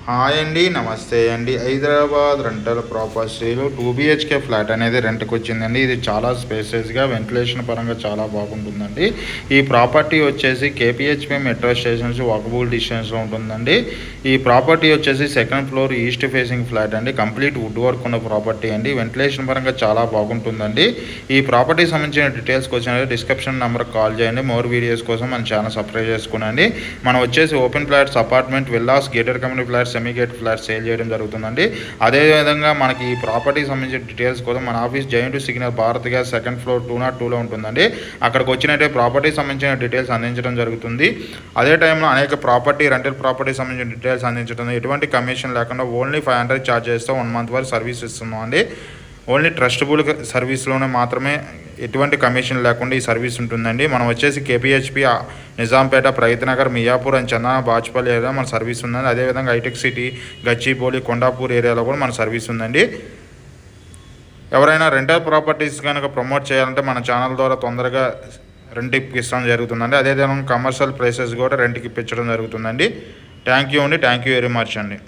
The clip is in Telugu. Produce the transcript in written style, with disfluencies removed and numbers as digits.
హాయ్ అండి, నమస్తే అండి. హైదరాబాద్ రెంటల్ ప్రాపర్టీలో 2 BHK ఫ్లాట్ అనేది రెంట్కి వచ్చిందండి. ఇది చాలా స్పేసెస్గా వెంటిలేషన్ పరంగా చాలా బాగుంటుందండి. ఈ ప్రాపర్టీ వచ్చేసి KPHP మెట్రో స్టేషన్స్ వాకబుల్ డిస్టెన్స్లో ఉంటుందండి. ఈ ప్రాపర్టీ వచ్చేసి second floor east facing flat అండి. కంప్లీట్ వుడ్ వర్క్ ఉన్న ప్రాపర్టీ అండి. వెంటిలేషన్ పరంగా చాలా బాగుంటుందండి. ఈ ప్రాపర్టీ సంబంధించిన డీటెయిల్స్కి వచ్చిన డిస్క్రిప్షన్ నెంబర్కి కాల్ చేయండి. మోర్ వీడియోస్ కోసం మన ఛానల్ సబ్స్క్రైబ్ చేసుకునండి. మనం వచ్చేసి open flats, apartment, villas, gated community flats, semi gate flat sale చేయడం జరుగుతుందండి. అదేవిధంగా మనకి ఈ ప్రాపర్టీకి సంబంధించిన డీటెయిల్స్ కోసం మన office giant signal Bharat gas second floor 202లో ఉంటుందండి. అక్కడికి వచ్చినట్టే ప్రాపర్టీకి సంబంధించిన డీటెయిల్స్ అందించడం జరుగుతుంది. అదే టైంలో అనేక ప్రాపర్టీ రెంటల్ ప్రాపర్టీకి సంబంధించిన డీటెయిల్స్ అందించడం, ఎటువంటి కమిషన్ లేకుండా ఓన్లీ 500 ఛార్జ్ చేస్తూ 1 month వరకు సర్వీస్ ఇస్తున్నాం అండి. ఓన్లీ ట్రస్టబుల్ సర్వీస్లోనే మాత్రమే ఎటువంటి కమిషన్ లేకుండా ఈ సర్వీస్ ఉంటుందండి. మనం వచ్చేసి KPHP Nizampet, Pragati Nagar, Miyapur and Chandana, Bachupally area మన సర్వీస్ ఉందండి. అదేవిధంగా హైటెక్ సిటీ, గచ్చిబౌలి, కొండాపూర్ ఏరియాలో కూడా మన సర్వీస్ ఉందండి. ఎవరైనా రెంటల్ ప్రాపర్టీస్ కనుక ప్రమోట్ చేయాలంటే మన ఛానల్ ద్వారా తొందరగా రెంట్కి ఇప్పించడం జరుగుతుందండి. అదేవిధంగా కమర్షియల్ ప్లేసెస్ కూడా రెంట్కి ఇప్పించడం జరుగుతుందండి. థ్యాంక్ యూ అండి. థ్యాంక్ యూ వెరీ మచ్ అండి.